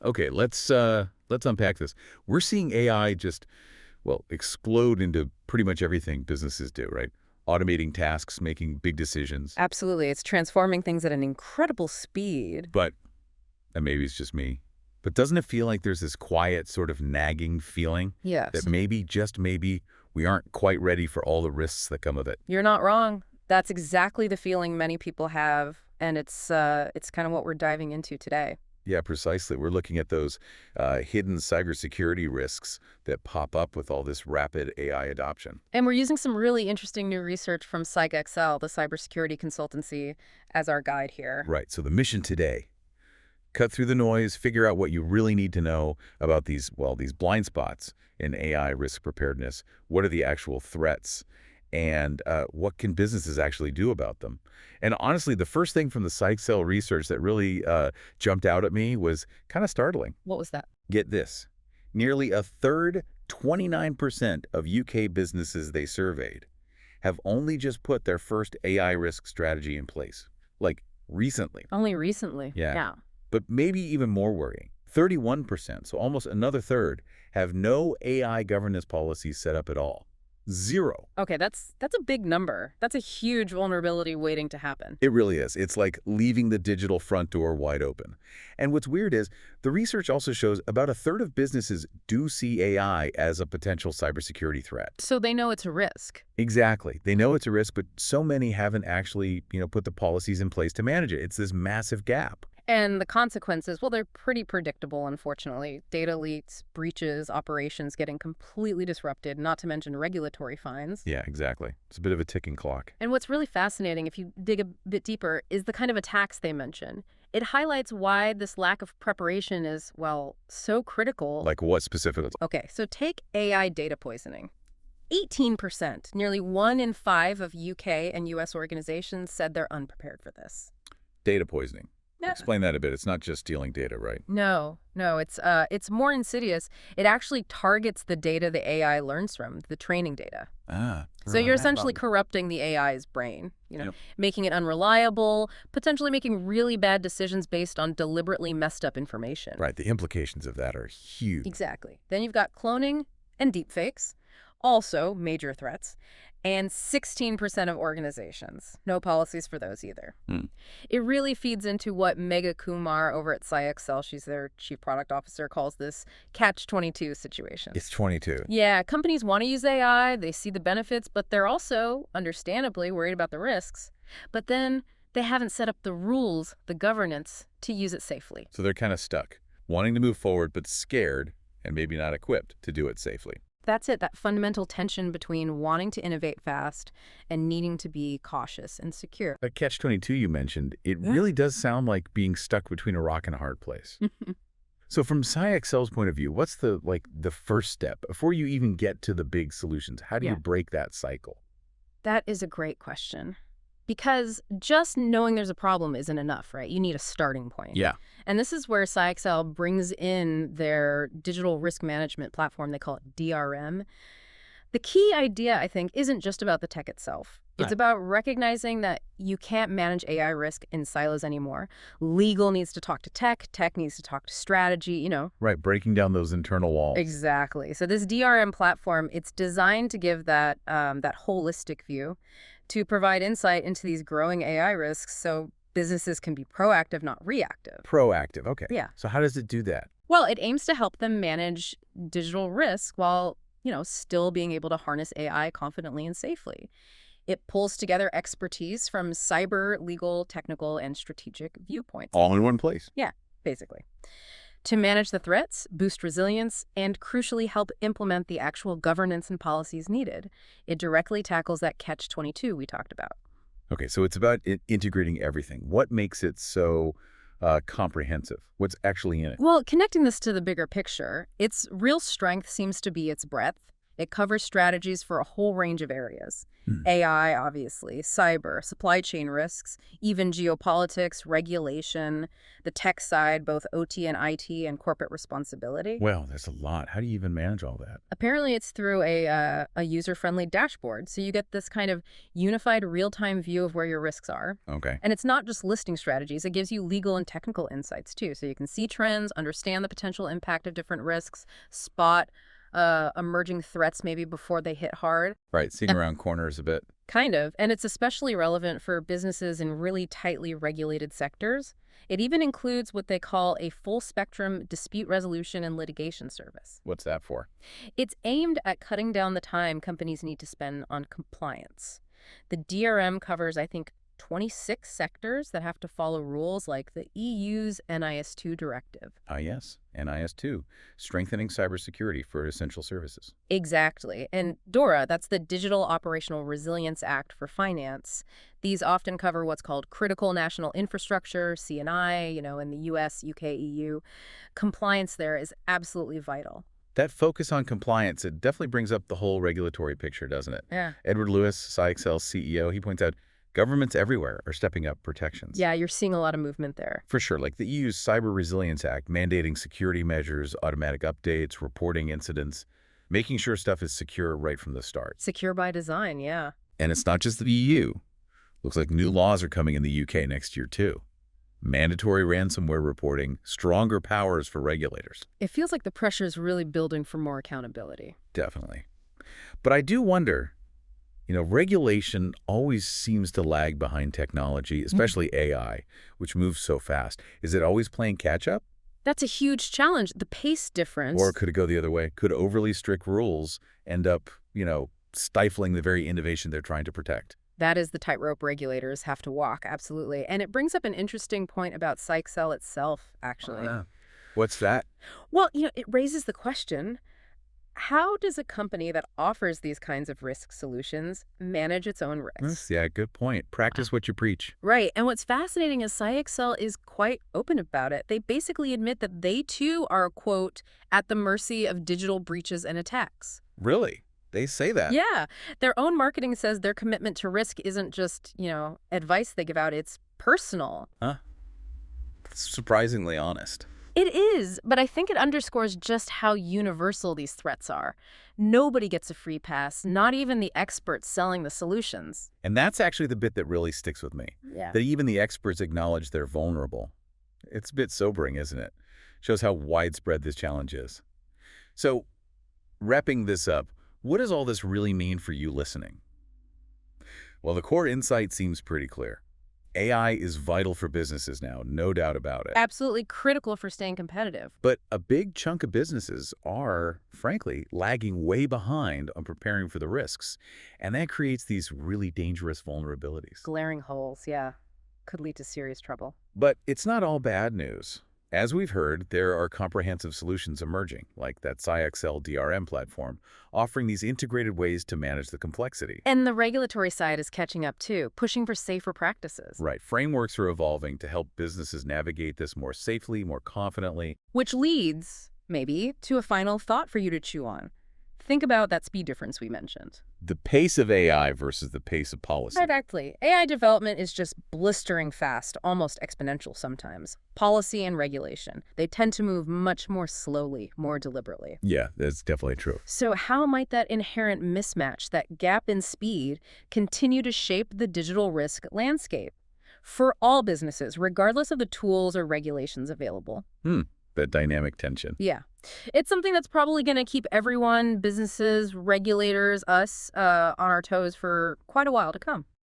Okay, let's unpack this. We're seeing AI just, well, explode into pretty much everything businesses do, right? Automating tasks, making big decisions. Absolutely. It's transforming things at an incredible speed. But, and maybe it's just me, but doesn't it feel like there's this quiet sort of nagging feeling Yes. that maybe, just maybe, we aren't quite ready for all the risks that come with it? You're not wrong. That's exactly the feeling many people have, and it's kind of what we're diving into today. Yeah, precisely. We're looking at those hidden cybersecurity risks that pop up with all this rapid AI adoption. And we're using some really interesting new research from Psych XL, the cybersecurity consultancy, as our guide here. Right. So the mission today, cut through the noise, figure out what you really need to know about these, well, these blind spots in AI risk preparedness. What are the actual threats? And what can businesses actually do about them? And honestly, the first thing from the Psych XL research that really jumped out at me was kind of startling. What was that? Get this. Nearly a third, 29% of UK businesses they surveyed have only just put their first AI risk strategy in place. Like, recently. Only recently. Yeah. But maybe even more worrying. 31%, so almost another third, have no AI governance policies set up at all. Zero. Okay, that's a big number. That's a huge vulnerability waiting to happen. It really is. It's like leaving the digital front door wide open. And what's weird is the research also shows about a third of businesses do see AI as a potential cybersecurity threat. So they know it's a risk. Exactly. They know it's a risk, but so many haven't actually, put the policies in place to manage it. It's this massive gap. And the consequences, well, they're pretty predictable, unfortunately. Data leaks, breaches, operations getting completely disrupted, not to mention regulatory fines. Yeah, exactly. It's a bit of a ticking clock. And what's really fascinating, if you dig a bit deeper, is the kind of attacks they mention. It highlights why this lack of preparation is, well, so critical. Like what specifically? Okay, so take AI data poisoning. 18%, nearly 1 in 5 of UK and US organizations said they're unprepared for this. Data poisoning. Yeah. Explain that a bit. It's not just stealing data, right? No, it's more insidious. It actually targets the data the AI learns from, the training data. So you're essentially corrupting the AI's brain, making it unreliable, potentially making really bad decisions based on deliberately messed up information. Right. The implications of that are huge. Exactly. Then you've got cloning and deepfakes, also major threats. And 16% of organizations. No policies for those either. It really feeds into what Megha Kumar over at Psych XL, she's their chief product officer, calls this catch-22 situation. It's 22. Yeah, companies want to use AI, they see the benefits, but they're also, understandably, worried about the risks. But then they haven't set up the rules, the governance, to use it safely. So they're kind of stuck, wanting to move forward, but scared and maybe not equipped to do it safely. That's it, that fundamental tension between wanting to innovate fast and needing to be cautious and secure. That catch-22 you mentioned, it really does sound like being stuck between a rock and a hard place. So from Psych XL's point of view, what's the first step before you even get to the big solutions? How do you break that cycle? That is a great question. Because just knowing there's a problem isn't enough, right? You need a starting point. Yeah. And this is where Psych XL brings in their digital risk management platform. They call it DRM. The key idea, I think, isn't just about the tech itself. It's about recognizing that you can't manage AI risk in silos anymore. Legal needs to talk to tech needs to talk to strategy, Right, breaking down those internal walls. Exactly. So this DRM platform, it's designed to give that holistic view, to provide insight into these growing AI risks so businesses can be proactive, not reactive. Proactive, okay. Yeah. So how does it do that? Well, it aims to help them manage digital risk while, still being able to harness AI confidently and safely. It pulls together expertise from cyber, legal, technical, and strategic viewpoints. All in one place. Yeah, basically. To manage the threats, boost resilience, and crucially help implement the actual governance and policies needed. It directly tackles that catch-22 we talked about. Okay, so it's about integrating everything. What makes it so comprehensive? What's actually in it? Well, connecting this to the bigger picture, its real strength seems to be its breadth. It covers strategies for a whole range of areas. Hmm. AI, obviously, cyber, supply chain risks, even geopolitics, regulation, the tech side, both OT and IT, and corporate responsibility. Well, there's a lot. How do you even manage all that? Apparently, it's through a user-friendly dashboard, so you get this kind of unified real-time view of where your risks are. Okay. And it's not just listing strategies. It gives you legal and technical insights, too, so you can see trends, understand the potential impact of different risks, spot emerging threats maybe before they hit hard. Right, seeing around corners a bit. Kind of. And it's especially relevant for businesses in really tightly regulated sectors. It even includes what they call a full-spectrum dispute resolution and litigation service. What's that for? It's aimed at cutting down the time companies need to spend on compliance. The DRM covers, I think, 26 sectors that have to follow rules like the EU's NIS2 directive. Ah, yes, NIS2, strengthening cybersecurity for essential services. Exactly. And DORA, that's the Digital Operational Resilience Act for finance. These often cover what's called critical national infrastructure, CNI, in the US, UK, EU. Compliance there is absolutely vital. That focus on compliance, it definitely brings up the whole regulatory picture, doesn't it? Yeah. Edward Lewis, Psych XL CEO, he points out governments everywhere are stepping up protections. Yeah, you're seeing a lot of movement there. For sure, like the EU's Cyber Resilience Act, mandating security measures, automatic updates, reporting incidents, making sure stuff is secure right from the start. Secure by design, yeah. And it's not just the EU. Looks like new laws are coming in the UK next year, too. Mandatory ransomware reporting, stronger powers for regulators. It feels like the pressure is really building for more accountability. Definitely. But I do wonder, regulation always seems to lag behind technology, especially AI, which moves so fast. Is it always playing catch-up? That's a huge challenge. The pace difference. Or could it go the other way? Could overly strict rules end up, stifling the very innovation they're trying to protect? That is the tightrope regulators have to walk, absolutely. And it brings up an interesting point about Psych XL itself, actually. What's that? Well, it raises the question, how does a company that offers these kinds of risk solutions manage its own risks? Yeah, good point. Practice what you preach. Right. And what's fascinating is Psych XL is quite open about it. They basically admit that they, too, are, quote, at the mercy of digital breaches and attacks. Really? They say that? Yeah. Their own marketing says their commitment to risk isn't just, advice they give out. It's personal. Huh? That's surprisingly honest. It is, but I think it underscores just how universal these threats are. Nobody gets a free pass, not even the experts selling the solutions. And that's actually the bit that really sticks with me. Yeah. That even the experts acknowledge they're vulnerable. It's a bit sobering, isn't it? Shows how widespread this challenge is. So, wrapping this up, what does all this really mean for you listening? Well, the core insight seems pretty clear. AI is vital for businesses now, no doubt about it. Absolutely critical for staying competitive. But a big chunk of businesses are, frankly, lagging way behind on preparing for the risks. And that creates these really dangerous vulnerabilities. Glaring holes, yeah. Could lead to serious trouble. But it's not all bad news. As we've heard, there are comprehensive solutions emerging, like that Psych XL DRM platform, offering these integrated ways to manage the complexity. And the regulatory side is catching up too, pushing for safer practices. Right. Frameworks are evolving to help businesses navigate this more safely, more confidently. Which leads, maybe, to a final thought for you to chew on. Think about that speed difference we mentioned. The pace of AI versus the pace of policy. Exactly. AI development is just blistering fast, almost exponential sometimes. Policy and regulation, they tend to move much more slowly, more deliberately. Yeah, that's definitely true. So how might that inherent mismatch, that gap in speed, continue to shape the digital risk landscape for all businesses, regardless of the tools or regulations available? That dynamic tension. Yeah. It's something that's probably going to keep everyone, businesses, regulators, us, on our toes for quite a while to come.